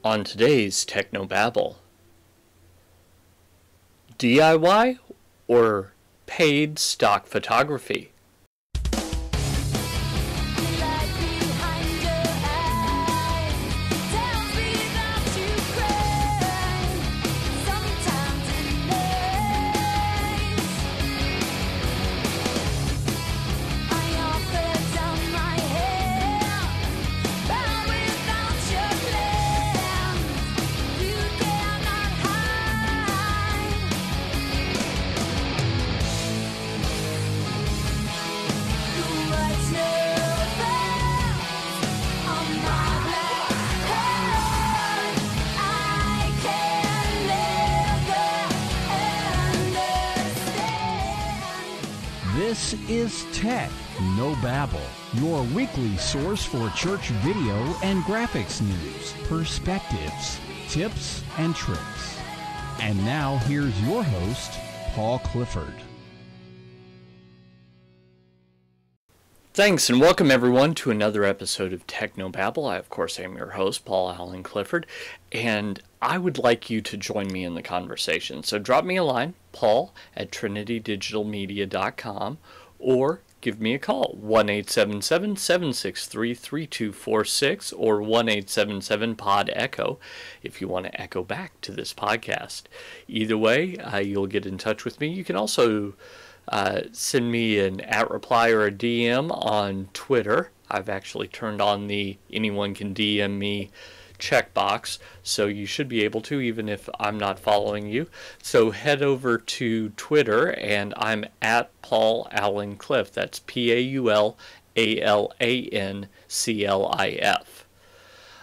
On today's Technobabble, DIY or paid stock photography? This is Tech No Babble, your weekly source for church video and graphics news, perspectives, tips, and tricks. And now here's your host, Paul Clifford. Thanks and welcome everyone to another episode of Technobabble. I, of course, am your host, Paul Allen Clifford, and I would like you to join me in the conversation. So drop me a line, paul@trinitydigitalmedia.com, or give me a call, 1-877-763-3246 or 1-877-POD-ECHO if you want to echo back to this podcast. Either way, you'll get in touch with me. You can also send me an @reply or a DM on Twitter. I've actually turned on the anyone can DM me checkbox, so you should be able to even if I'm not following you. So head over to Twitter, and I'm @Paul Allen Cliff. That's PAULALANCLIF.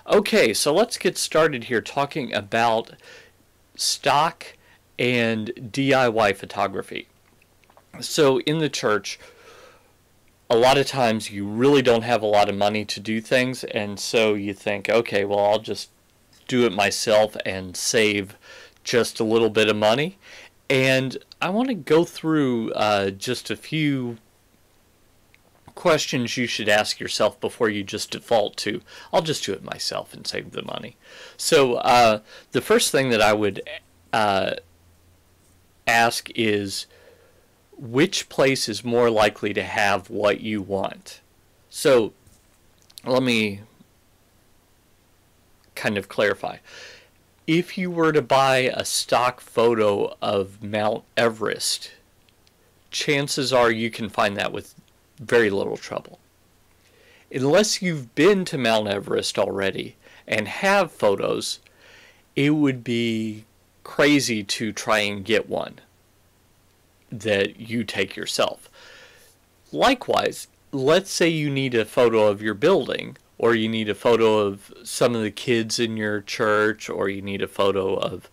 Okay, so let's get started here talking about stock and DIY photography. So in the church, a lot of times you really don't have a lot of money to do things, and so you think, okay, well, I'll just do it myself and save just a little bit of money. And I want to go through just a few questions you should ask yourself before you just default to, I'll just do it myself and save the money. So the first thing that I would ask is, which place is more likely to have what you want? So let me kind of clarify. If you were to buy a stock photo of Mount Everest, chances are you can find that with very little trouble. Unless you've been to Mount Everest already and have photos, it would be crazy to try and get one that you take yourself. Likewise, let's say you need a photo of your building, or you need a photo of some of the kids in your church, or you need a photo of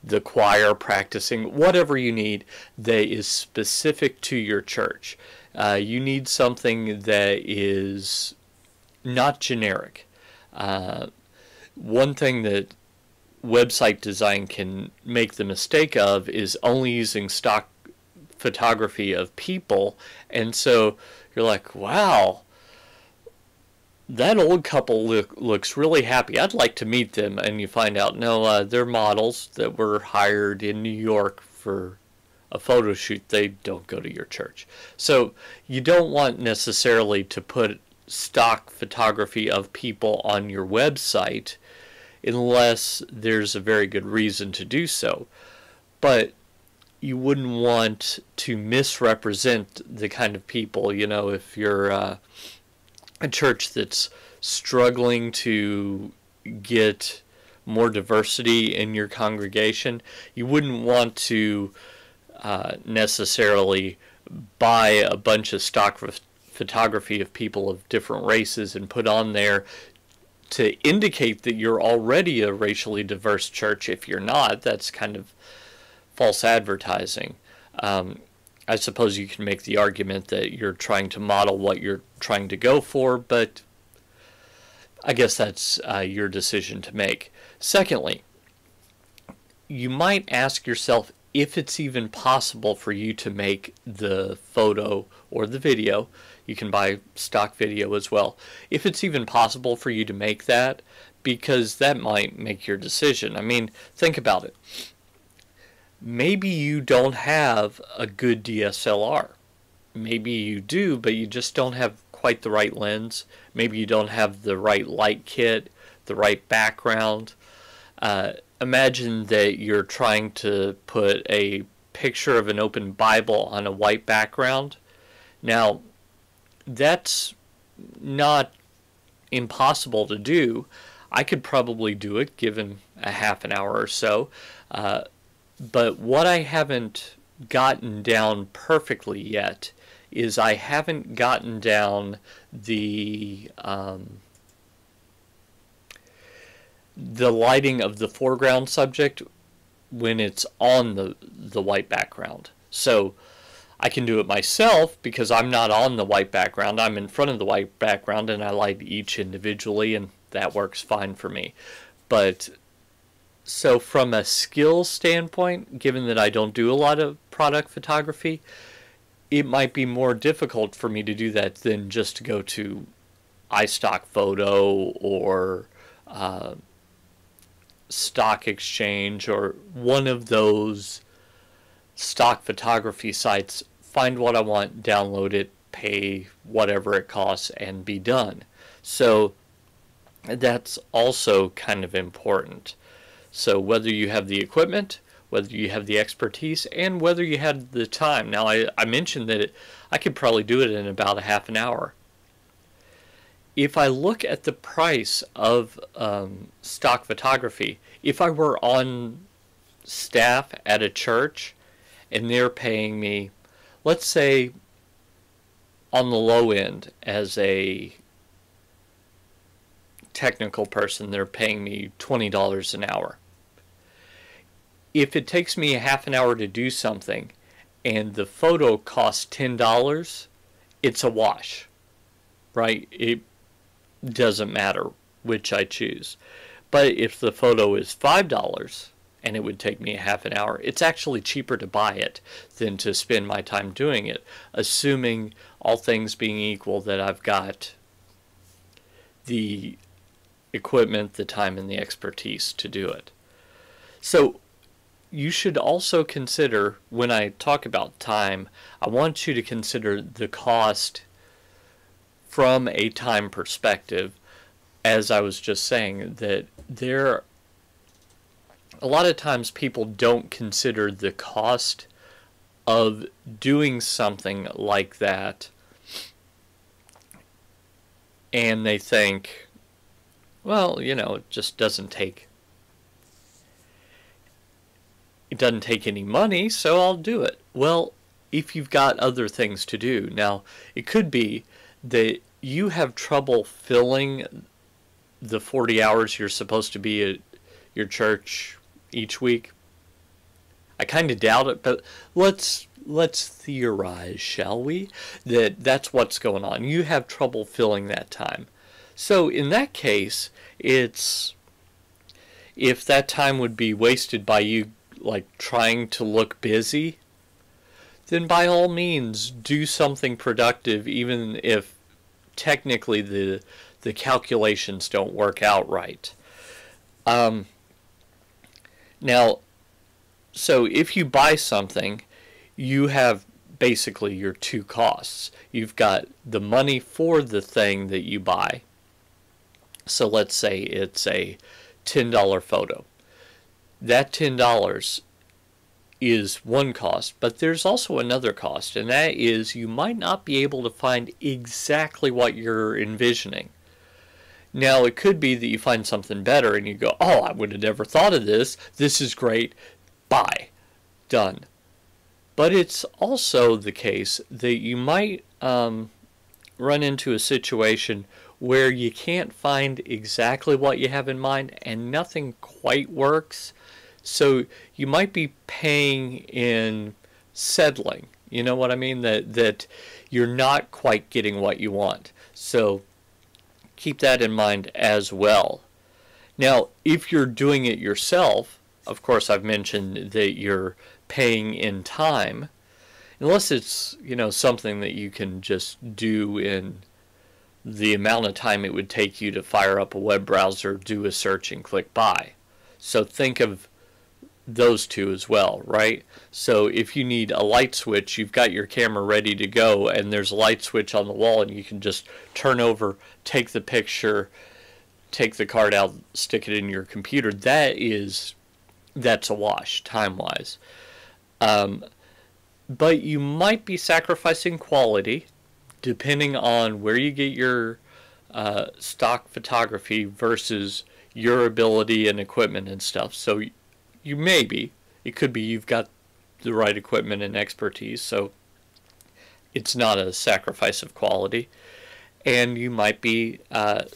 the choir practicing, whatever you need that is specific to your church. You need something that is not generic. One thing that website design can make the mistake of is only using stock photography of people, and so you're like, wow, that old couple looks really happy, I'd like to meet them, and you find out, no, they're models that were hired in New York for a photo shoot. They don't go to your church. So you don't want necessarily to put stock photography of people on your website unless there's a very good reason to do so. But you wouldn't want to misrepresent the kind of people, if you're a church that's struggling to get more diversity in your congregation, you wouldn't want to necessarily buy a bunch of stock photography of people of different races and put on there to indicate that you're already a racially diverse church. If you're not, that's kind of false advertising. I suppose you can make the argument that you're trying to model what you're trying to go for, but I guess that's your decision to make. Secondly, you might ask yourself if it's even possible for you to make the photo or the video. You can buy stock video as well. If it's even possible for you to make that because that might make your decision. I mean, think about it. Maybe you don't have a good DSLR. Maybe you do, but you just don't have quite the right lens. Maybe you don't have the right light kit, the right background. Imagine that you're trying to put a picture of an open Bible on a white background. Now, that's not impossible to do. I could probably do it given a half an hour or so. But what I haven't gotten down perfectly yet is I haven't gotten down the lighting of the foreground subject when it's on the white background. So I can do it myself because I'm not on the white background. I'm in front of the white background and I light each individually, and that works fine for me. But so from a skill standpoint, given that I don't do a lot of product photography, it might be more difficult for me to do that than just to go to iStock Photo or Stock Exchange or one of those stock photography sites, find what I want, download it, pay whatever it costs, and be done. So that's also kind of important. So whether you have the equipment, whether you have the expertise, and whether you had the time. Now, I mentioned that I could probably do it in about a half an hour. If I look at the price of stock photography, if I were on staff at a church and they're paying me, let's say on the low end as a technical person, they're paying me $20 an hour. If it takes me a half an hour to do something and the photo costs $10, it's a wash, right? It doesn't matter which I choose. But if the photo is $5 and it would take me a half an hour, it's actually cheaper to buy it than to spend my time doing it, assuming all things being equal that I've got the equipment, the time, and the expertise to do it. So you should also consider, when I talk about time, I want you to consider the cost from a time perspective. As I was just saying, that a lot of times people don't consider the cost of doing something like that, and they think, well, you know, it just doesn't take any money, so I'll do it. Well, if you've got other things to do. Now, it could be that you have trouble filling the 40 hours you're supposed to be at your church each week. I kind of doubt it, but let's theorize, shall we? That's what's going on. You have trouble filling that time. So in that case, if that time would be wasted by you like trying to look busy, then by all means do something productive, even if technically the calculations don't work out right. Now, so if you buy something, you have basically your two costs. You've got the money for the thing that you buy. So let's say it's a $10 photo. That $10 is one cost, but there's also another cost, and that is you might not be able to find exactly what you're envisioning. Now, it could be that you find something better and you go, oh, I would have never thought of this. This is great. Buy. Done. But it's also the case that you might run into a situation where you can't find exactly what you have in mind and nothing quite works. So you might be paying in settling. You know what I mean? That you're not quite getting what you want. So keep that in mind as well. Now, if you're doing it yourself, of course I've mentioned that you're paying in time, unless it's, you know, something that you can just do in the amount of time it would take you to fire up a web browser, do a search, and click buy. So think of those two as well, right? So if you need a light switch, you've got your camera ready to go, and there's a light switch on the wall, and you can just turn over, take the picture, take the card out, stick it in your computer. That's a wash time-wise. But you might be sacrificing quality depending on where you get your stock photography versus your ability and equipment and stuff. So it could be you've got the right equipment and expertise, so it's not a sacrifice of quality. And you might be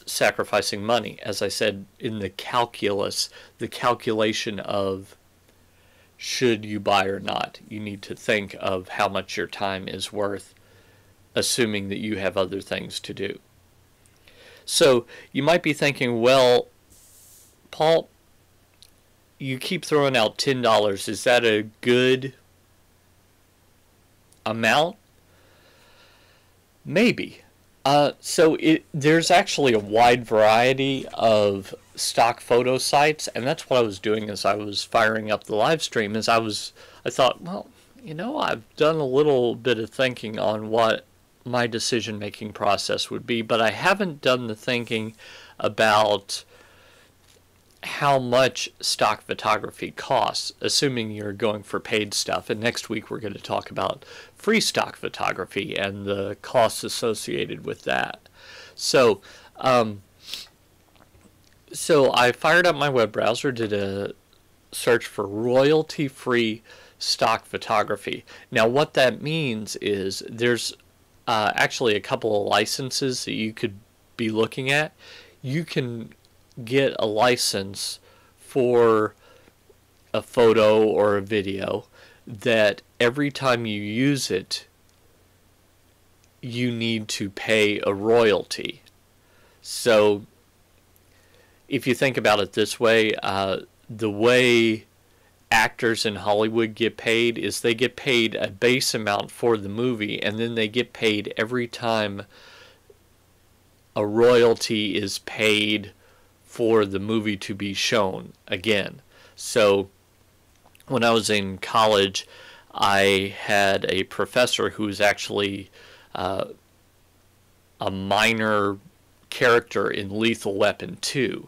sacrificing money, as I said, in the calculus, the calculation of should you buy or not. You need to think of how much your time is worth, assuming that you have other things to do. So you might be thinking, well, Paul, you keep throwing out $10. Is that a good amount? Maybe. There's actually a wide variety of stock photo sites, and that's what I was doing as I was firing up the live stream. I thought, well, I've done a little bit of thinking on what my decision-making process would be, but I haven't done the thinking about how much stock photography costs, assuming you're going for paid stuff. And next week we're going to talk about free stock photography and the costs associated with that. So I fired up my web browser, did a search for royalty-free stock photography. Now what that means is there's actually a couple of licenses that you could be looking at. You can get a license for a photo or a video that every time you use it, you need to pay a royalty. So if you think about it this way, the way actors in Hollywood get paid is they get paid a base amount for the movie, and then they get paid every time a royalty is paid for the movie to be shown again. So when I was in college, I had a professor who was actually a minor character in Lethal Weapon 2.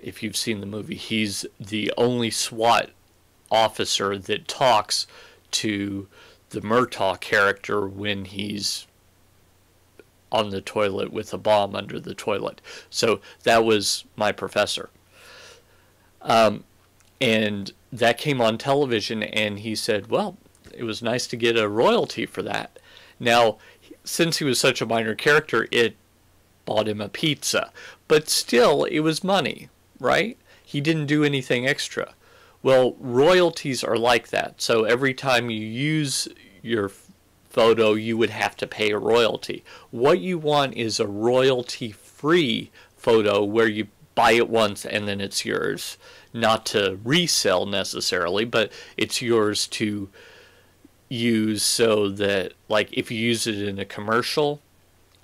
If you've seen the movie, he's the only SWAT officer that talks to the Murtaugh character when he's on the toilet with a bomb under the toilet. So that was my professor. And that came on television, and he said, well, it was nice to get a royalty for that. Now, since he was such a minor character, it bought him a pizza. But still, it was money, right? He didn't do anything extra. Well, royalties are like that. So every time you use your photo, you would have to pay a royalty. What you want is a royalty-free photo where you buy it once and then it's yours. Not to resell necessarily, but it's yours to use, so that, like, if you use it in a commercial,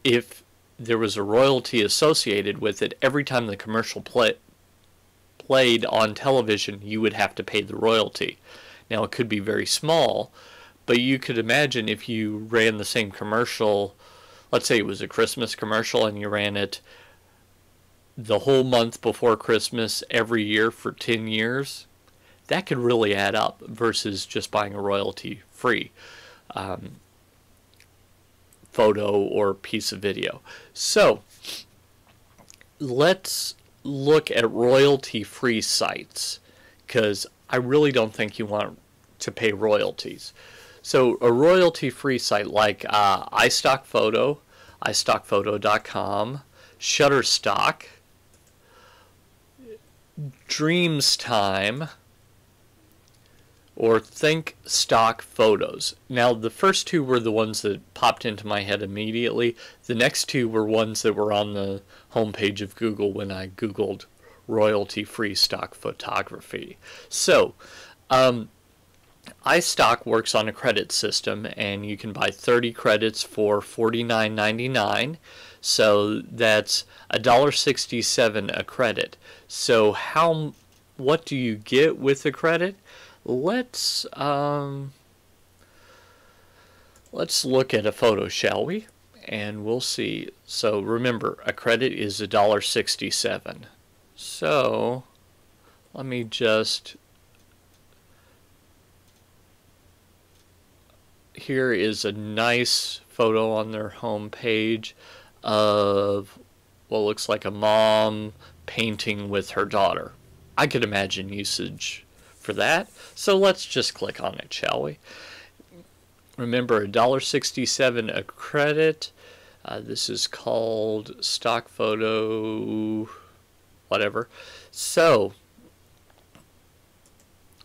if there was a royalty associated with it, every time the commercial played on television, you would have to pay the royalty. Now, it could be very small, but you could imagine if you ran the same commercial, let's say it was a Christmas commercial, and you ran it the whole month before Christmas every year for 10 years, that could really add up versus just buying a royalty-free photo or piece of video. So let's look at royalty-free sites, because I really don't think you want to pay royalties. So a royalty-free site like iStockPhoto, iStockPhoto.com, Shutterstock, Dreamstime, or Think Stock Photos. Now, the first two were the ones that popped into my head immediately. The next two were ones that were on the homepage of Google when I Googled royalty-free stock photography. So, iStock works on a credit system, and you can buy 30 credits for $49.99. So that's $1.67 a credit. So what do you get with the credit? Let's look at a photo, shall we? And we'll see. So remember, a credit is $1.67. So let me just... Here is a nice photo on their home page of what looks like a mom painting with her daughter. I could imagine usage for that. So let's just click on it, shall we? Remember, $1.67 a credit. This is called stock photo, whatever. So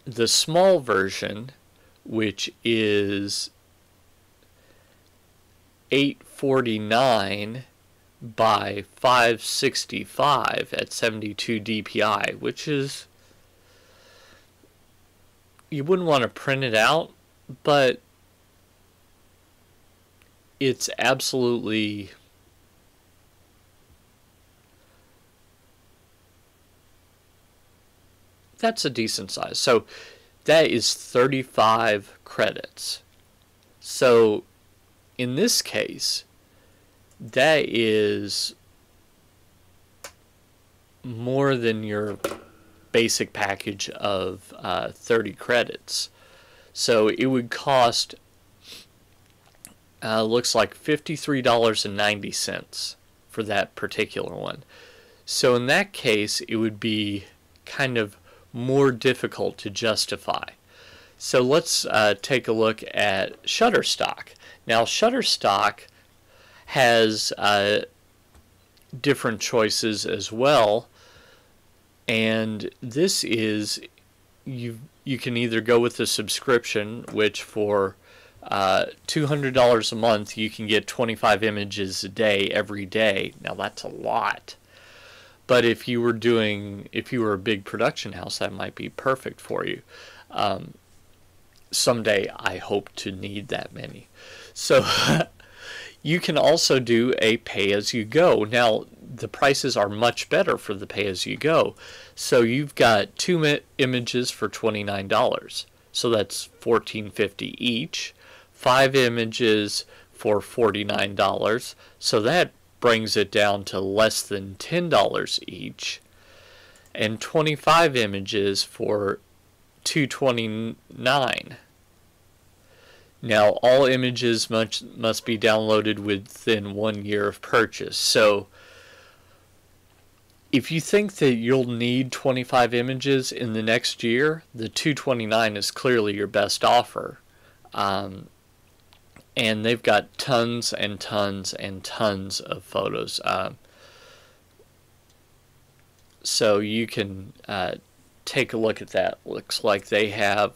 the small version, which is $849 by $565 at 72 DPI, which is, you wouldn't want to print it out, but it's absolutely that's a decent size. So that is 35 credits. So in this case, that is more than your basic package of 30 credits. So it would cost, looks like $53.90 for that particular one. So in that case, it would be kind of more difficult to justify. So let's take a look at Shutterstock. Now Shutterstock has different choices as well, and this is, you can either go with the subscription, which for $200 a month you can get 25 images a day every day. Now that's a lot, but if you were a big production house, that might be perfect for you. Someday I hope to need that many. So you can also do a pay-as-you-go. Now the prices are much better for the pay-as-you-go. So you've got 2 images for $29. So that's $14.50 each. 5 images for $49. So that brings it down to less than $10 each. And 25 images for $229. Now all images must be downloaded within 1 year of purchase. So if you think that you'll need 25 images in the next year, the $229 is clearly your best offer. And they've got tons and tons and tons of photos. So you can take a look at that. Looks like they have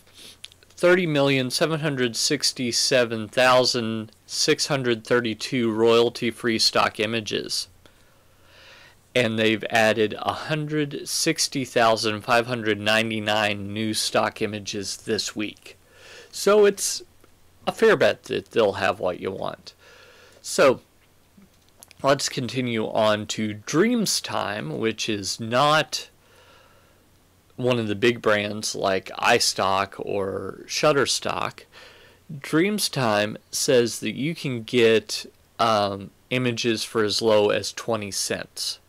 30,767,632 royalty-free stock images. And they've added 160,599 new stock images this week. So it's a fair bet that they'll have what you want. So let's continue on to Dreamstime, which is not one of the big brands like iStock or Shutterstock. Dreamstime says that you can get images for as low as 20 cents.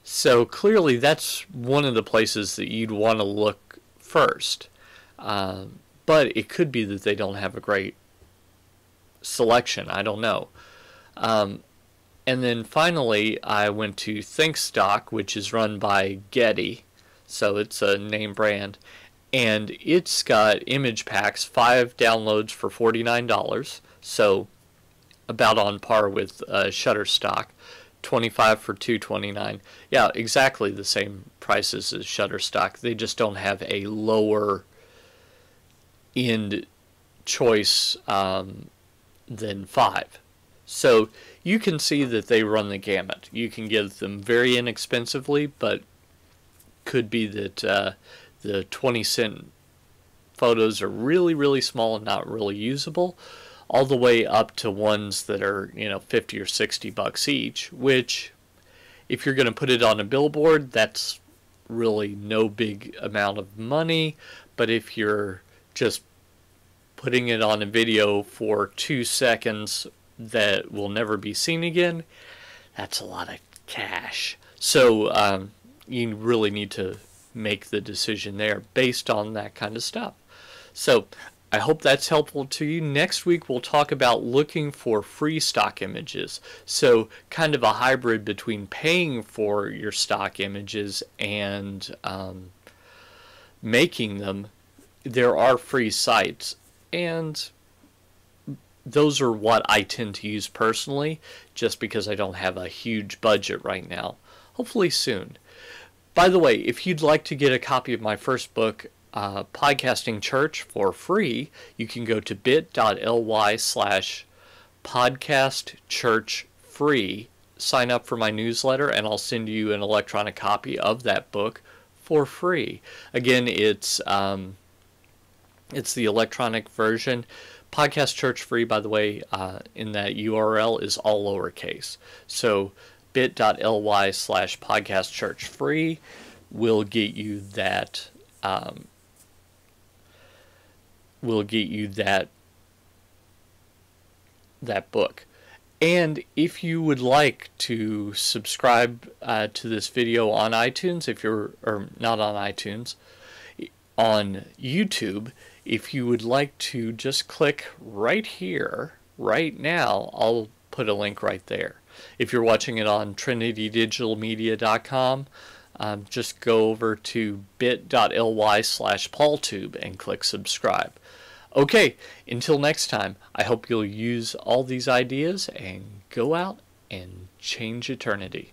So clearly that's one of the places that you'd want to look first. But it could be that they don't have a great selection. I don't know. And then finally, I went to ThinkStock, which is run by Getty, so it's a name brand, and it's got image packs, 5 downloads for $49, so about on par with Shutterstock, 25 for $229. Yeah, exactly the same prices as Shutterstock. They just don't have a lower end choice than 5. So you can see that they run the gamut. You can get them very inexpensively, but could be that the 20 cent photos are really, really small and not really usable, all the way up to ones that are, 50 or 60 bucks each, which if you're going to put it on a billboard, that's really no big amount of money. But if you're just putting it on a video for 2 seconds that will never be seen again, that's a lot of cash. So you really need to make the decision there based on that kind of stuff. So I hope that's helpful to you. Next week we'll talk about looking for free stock images. So kind of a hybrid between paying for your stock images and making them. There are free sites, and those are what I tend to use personally, just because I don't have a huge budget right now. Hopefully soon. By the way, if you'd like to get a copy of my first book, Podcasting Church, for free, you can go to bit.ly/podcastchurchfree, sign up for my newsletter, and I'll send you an electronic copy of that book for free. Again, it's the electronic version. Podcast Church Free, by the way, in that URL is all lowercase. So bit.ly/podcastchurchfree will get you that that book. And if you would like to subscribe to this video on iTunes, or not on iTunes, on YouTube, if you would like to just click right here, right now, I'll put a link right there. If you're watching it on trinitydigitalmedia.com, just go over to bit.ly/PaulTube and click subscribe. Okay, until next time, I hope you'll use all these ideas and go out and change eternity.